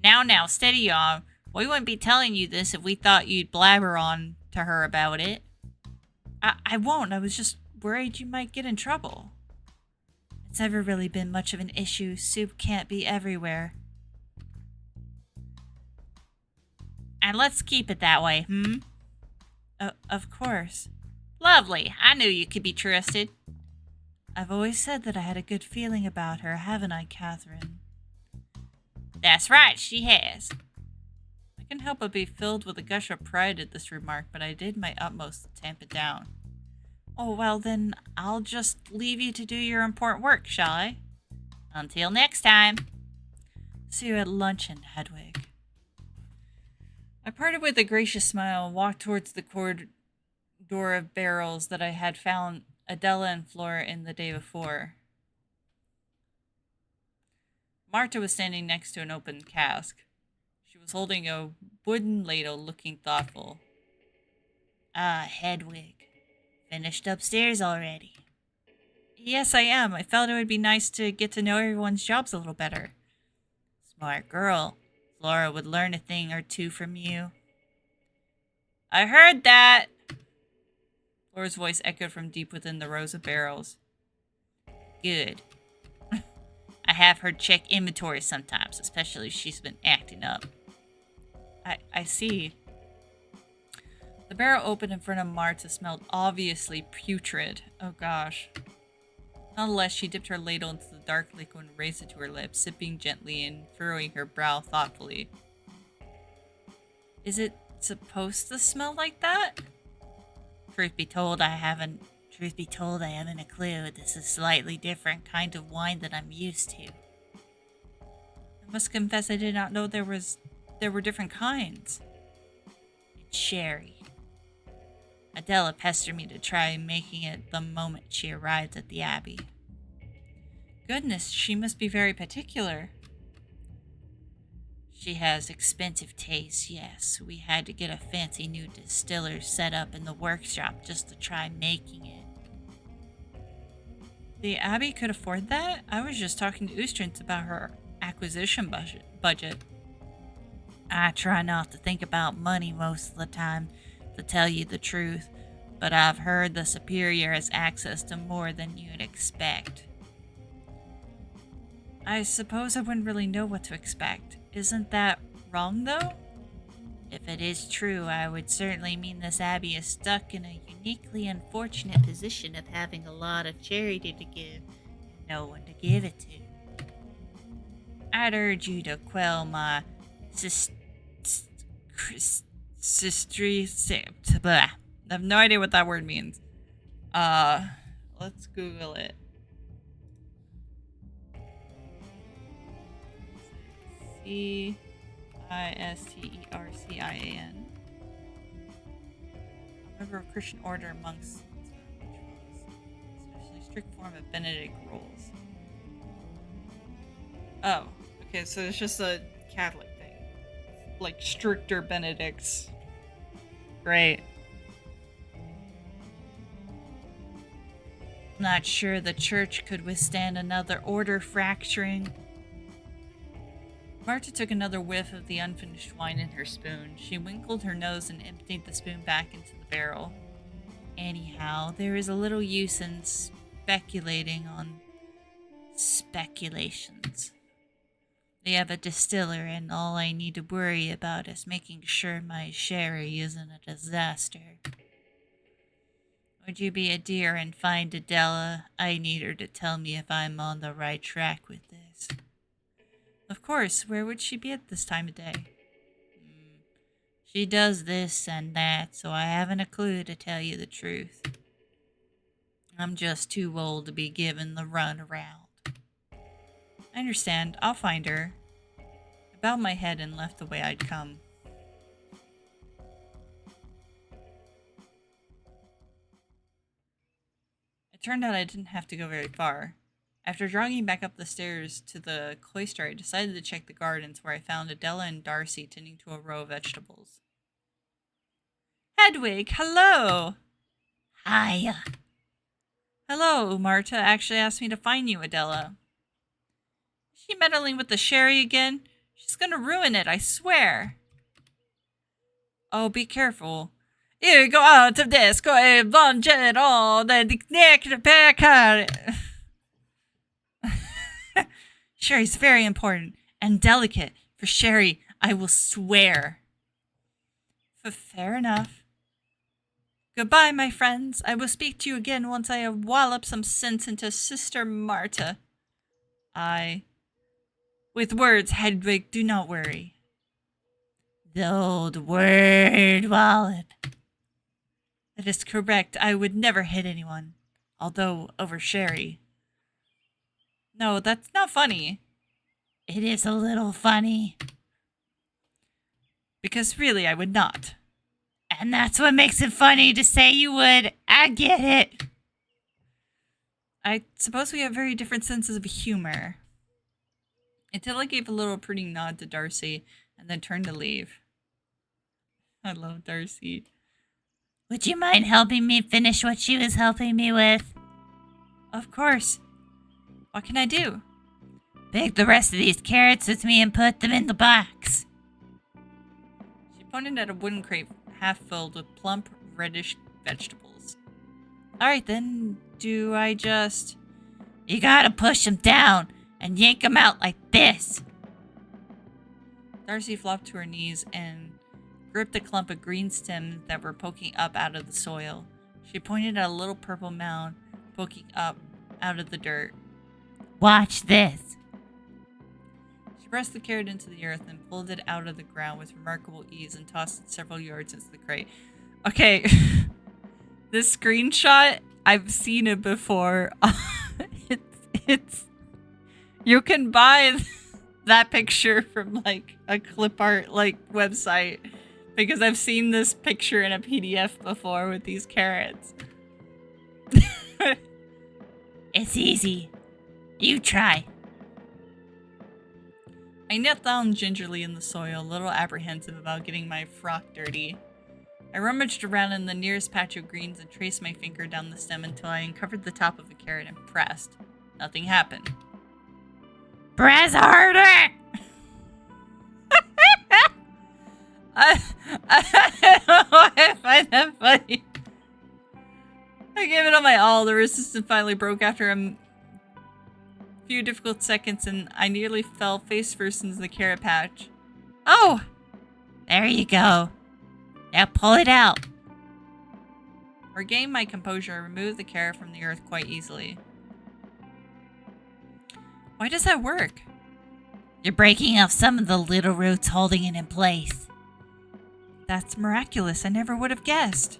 Now, steady on. We wouldn't be telling you this if we thought you'd blabber on to her about it. I won't. I was just worried you might get in trouble. It's never really been much of an issue. Soup can't be everywhere. And let's keep it that way, Of course. Lovely. I knew you could be trusted. I've always said that I had a good feeling about her, haven't I, Catherine? That's right, she has. I couldn't help but be filled with a gush of pride at this remark, but I did my utmost to tamp it down. Oh, well then, I'll just leave you to do your important work, shall I? Until next time. See you at luncheon, Hedwig. I parted with a gracious smile and walked towards the corridor of barrels that I had found Adela and Flora in the day before. Marta was standing next to an open cask. She was holding a wooden ladle, looking thoughtful. Ah, Hedwig. Finished upstairs already? Yes, I am. I felt it would be nice to get to know everyone's jobs a little better. Smart girl. Flora would learn a thing or two from you. I heard that! Flora's voice echoed from deep within the rows of barrels. Good. I have her check inventory sometimes, especially if she's been acting up. I see. The barrel opened in front of Marta smelled obviously putrid. Oh gosh. Nonetheless, she dipped her ladle into the dark liquid and raised it to her lips, sipping gently and furrowing her brow thoughtfully. Is it supposed to smell like that? Truth be told, I haven't a clue. This is a slightly different kind of wine than I'm used to. I must confess I did not know there were different kinds. It's sherry. Adela pestered me to try making it the moment she arrived at the Abbey. Goodness, she must be very particular. She has expensive taste, yes. We had to get a fancy new distiller set up in the workshop just to try making it. The Abbey could afford that? I was just talking to Ustrance about her acquisition budget. I try not to think about money most of the time, to tell you the truth, but I've heard the Superior has access to more than you'd expect. I suppose I wouldn't really know what to expect. Isn't that wrong, though? If it is true, I would certainly mean this Abbey is stuck in a uniquely unfortunate position of having a lot of charity to give and no one to give it to. I'd urge you to quell my blah. I have no idea what that word means. Let's Google it. Cistercian. A member of Christian order amongst especially strict form of Benedict rules. Oh, okay, so it's just a Catholic thing. Like stricter Benedicts. Great. Not sure the church could withstand another order fracturing. Marta took another whiff of the unfinished wine in her spoon. She winkled her nose and emptied the spoon back into the barrel. Anyhow, there is a little use in speculating on speculations. They have a distiller, and all I need to worry about is making sure my sherry isn't a disaster. Would you be a dear and find Adela? I need her to tell me if I'm on the right track with this. Of course, where would she be at this time of day? She does this and that, so I haven't a clue to tell you the truth. I'm just too old to be given the run around. I understand. I'll find her. I bowed my head and left the way I'd come. It turned out I didn't have to go very far. After jogging back up the stairs to the cloister, I decided to check the gardens, where I found Adela and Darcy tending to a row of vegetables. Hedwig, hello! Hiya. Hello, Marta actually asked me to find you, Adela. Is she meddling with the sherry again? She's gonna ruin it, I swear. Oh, be careful. You go out of this, go a bunget all the neck back. Sherry's very important and delicate. For sherry, I will swear. Fair enough. Goodbye, my friends. I will speak to you again once I have walloped some sense into Sister Marta. With words, Hedwig, do not worry. The old word wallop. That is correct. I would never hit anyone. Although, over sherry. No, that's not funny. It is a little funny. Because really, I would not. And that's what makes it funny to say you would. I get it. I suppose we have very different senses of humor. Attila gave a little pretty nod to Darcy and then turned to leave. I love Darcy. Would you mind helping me finish what she was helping me with? Of course. What can I do? Pick the rest of these carrots with me and put them in the box. pointed at a wooden crate half filled with plump, reddish vegetables. Alright then, do I just... You gotta push him down and yank him out like this. Darcy flopped to her knees and gripped a clump of green stems that were poking up out of the soil. She pointed at a little purple mound poking up out of the dirt. Watch this. She pressed the carrot into the earth and pulled it out of the ground with remarkable ease and tossed it several yards into the crate. Okay, this screenshot, I've seen it before. it's you can buy that picture from like a clip art like website because I've seen this picture in a PDF before with these carrots. It's easy. You try. I knelt down gingerly in the soil, a little apprehensive about getting my frock dirty. I rummaged around in the nearest patch of greens and traced my finger down the stem until I uncovered the top of a carrot and pressed. Nothing happened. Press harder! I don't know why I find that funny. I gave it all my all. The resistance finally broke after a few difficult seconds, and I nearly fell face first into the carrot patch. Oh! There you go. Now pull it out. I regained my composure and removed the carrot from the earth quite easily. Why does that work? You're breaking off some of the little roots holding it in place. That's miraculous. I never would have guessed.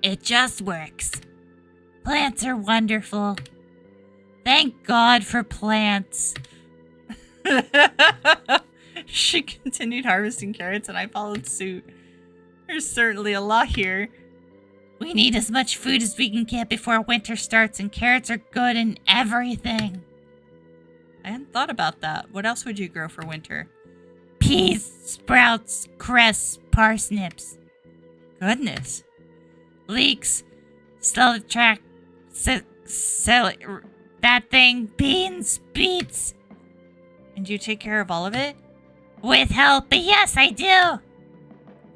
It just works. Plants are wonderful. Thank God for plants. She continued harvesting carrots and I followed suit. There's certainly a lot here. We need as much food as we can get before winter starts, and carrots are good in everything. I hadn't thought about that. What else would you grow for winter? Peas, sprouts, cress, parsnips. Goodness. Leeks, that thing, beans, beets. And do you take care of all of it? With help, but yes, I do.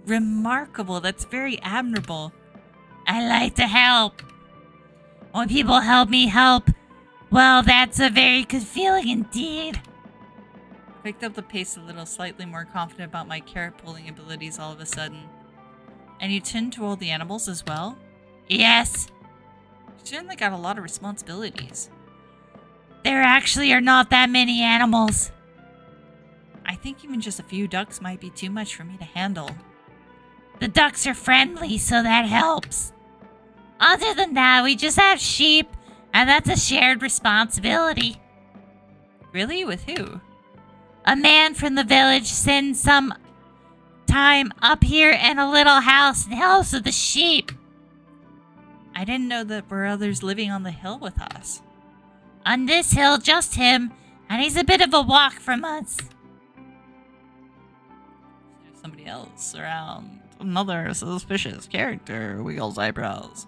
Remarkable. That's very admirable. I like to help. When people help me help, well, that's a very good feeling indeed. I picked up the pace a little, slightly more confident about my carrot pulling abilities all of a sudden. And you tend to all the animals as well? Yes. You certainly got a lot of responsibilities. There actually are not that many animals. I think even just a few ducks might be too much for me to handle. The ducks are friendly, so that helps. Other than that, we just have sheep, and that's a shared responsibility. Really? With who? A man from the village sends some time up here in a little house and helps with the sheep. I didn't know that there were others living on the hill with us. On this hill, just him, and he's a bit of a walk from us. There's somebody else around. Another suspicious character wiggles eyebrows.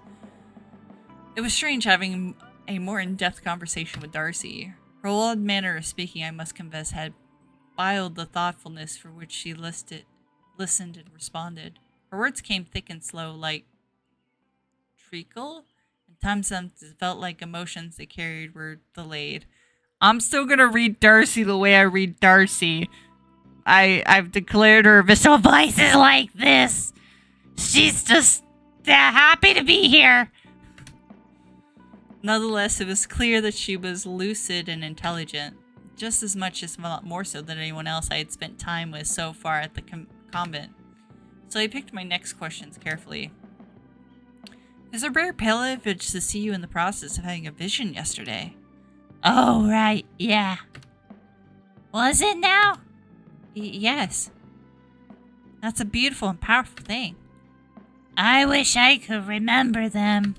It was strange having a more in-depth conversation with Darcy. Her odd manner of speaking, I must confess, had biled the thoughtfulness for which she listened and responded. Her words came thick and slow, like treacle, and sometimes it felt like emotions they carried were delayed. I'm still gonna read Darcy the way I read Darcy. I've declared her So voices like this. She's just happy to be here. Nonetheless, it was clear that she was lucid and intelligent, just as much, if not more so, than anyone else I had spent time with so far at the convent. So I picked my next questions carefully. It's a rare privilege to see you in the process of having a vision yesterday. Oh, right, yeah. Was it now? Yes. That's a beautiful and powerful thing. I wish I could remember them.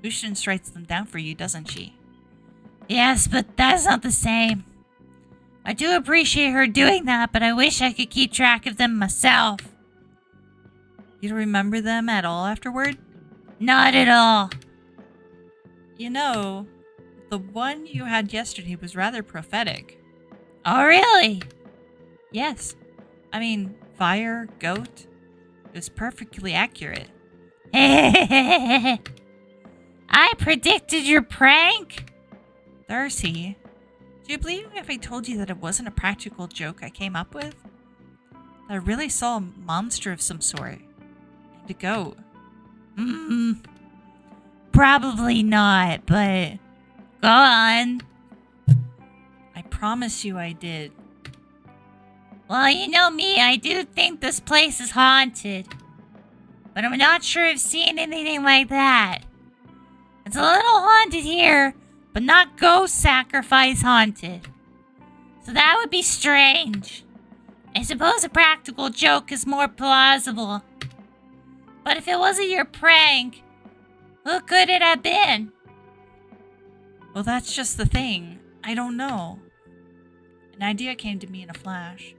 Lucian writes them down for you, doesn't she? Yes, but that's not the same. I do appreciate her doing that, but I wish I could keep track of them myself. You don't remember them at all afterward? Not at all. You know, the one you had yesterday was rather prophetic. Oh, really? Yes. I mean, fire, goat. It was perfectly accurate. I predicted your prank. Darcy, do you believe me if I told you that it wasn't a practical joke I came up with? That I really saw a monster of some sort. And a goat. Probably not, but go on. I promise you I did. Well, you know me, I do think this place is haunted. But I'm not sure I've seen anything like that. It's a little haunted here, but not ghost sacrifice haunted. So that would be strange. I suppose a practical joke is more plausible. But if it wasn't your prank, who could it have been? Well, that's just the thing. I don't know. An idea came to me in a flash.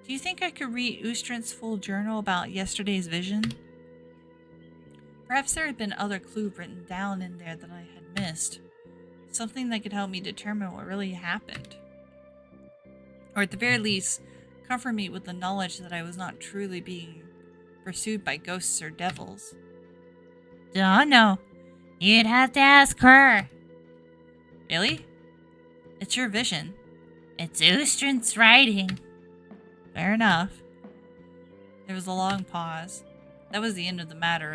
Do you think I could read Ustrant's full journal about yesterday's vision? Perhaps there had been other clues written down in there that I had missed. Something that could help me determine what really happened. Or at the very least, comfort me with the knowledge that I was not truly being pursued by ghosts or devils. Don't know. You'd have to ask her. Really? It's your vision. It's Ustrant's writing. Fair enough. There was a long pause. That was the end of the matter,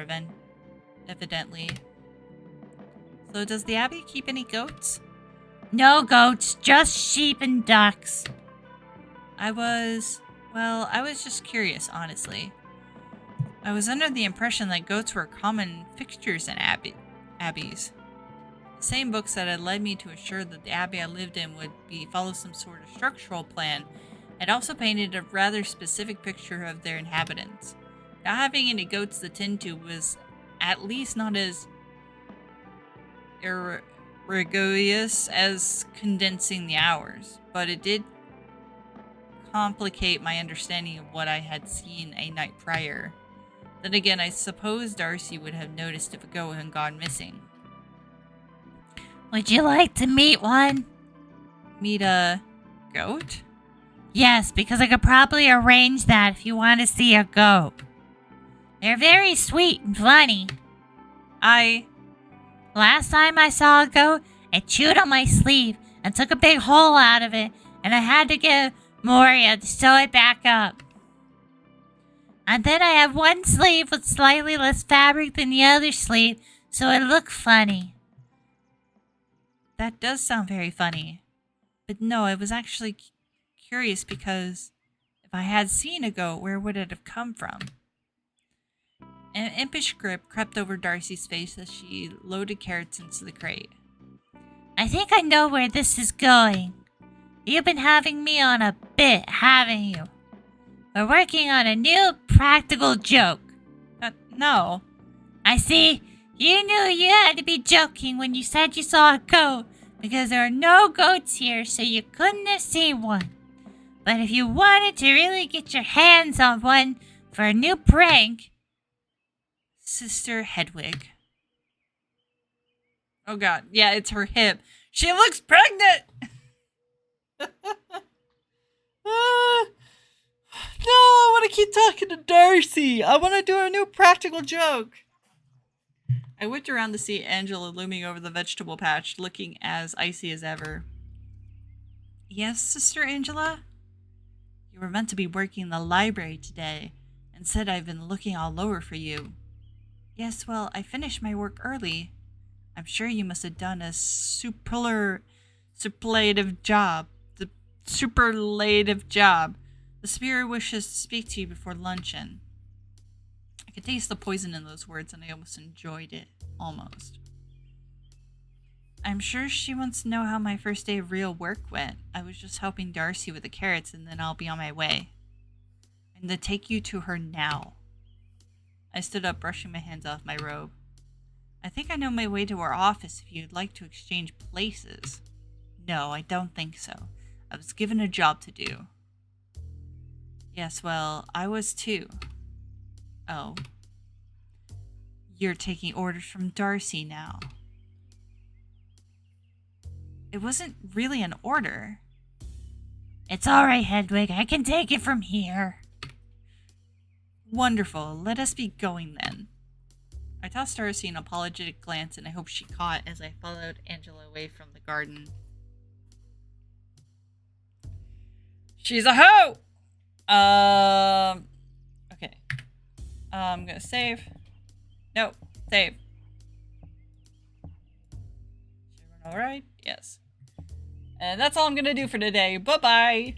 evidently. So does the Abbey keep any goats? No goats, just sheep and ducks. I was just curious, honestly. I was under the impression that goats were common fixtures in abbeys. The same books that had led me to assure that the abbey I lived in would follow some sort of structural plan had also painted a rather specific picture of their inhabitants. Not having any goats to tend to was at least not as rigorous as condensing the hours, but it did complicate my understanding of what I had seen a night prior. Then again, I suppose Darcy would have noticed if a goat had gone missing. Would you like to meet one? Meet a goat? Yes, because I could probably arrange that if you want to see a goat. They're very sweet and funny. Last time I saw a goat, it chewed on my sleeve and took a big hole out of it, and I had to get Moria to sew it back up. And then I have one sleeve with slightly less fabric than the other sleeve, so it looked funny. That does sound very funny. But no, I was actually curious because if I had seen a goat, where would it have come from? An impish grip crept over Darcy's face as she loaded carrots into the crate. I think I know where this is going. You've been having me on a bit, haven't you? We're working on a new practical joke. No. I see. You knew you had to be joking when you said you saw a goat, because there are no goats here, so you couldn't have seen one. But if you wanted to really get your hands on one for a new prank... Sister Hedwig. Oh god, yeah, it's her hip. She looks pregnant! No, I want to keep talking to Darcy. I want to do a new practical joke. I whipped around to see Angela looming over the vegetable patch, looking as icy as ever. Yes, Sister Angela? You were meant to be working in the library today. Instead, I've been looking all over for you. Yes, well, I finished my work early. I'm sure you must have done a superlative job. The spirit wishes to speak to you before luncheon. I could taste the poison in those words, and I almost enjoyed it. Almost. I'm sure she wants to know how my first day of real work went. I was just helping Darcy with the carrots, and then I'll be on my way. I'm going to take you to her now. I stood up, brushing my hands off my robe. I think I know my way to her office if you'd like to exchange places. No, I don't think so. I was given a job to do. Yes, well, I was too. Oh. You're taking orders from Darcy now. It wasn't really an order. It's alright, Hedwig. I can take it from here. Wonderful. Let us be going then. I tossed Darcy an apologetic glance, and I hope she caught as I followed Angela away from the garden. She's a hoe! Okay. I'm gonna save. No, save. Alright, yes. And that's all I'm gonna do for today. Bye-bye!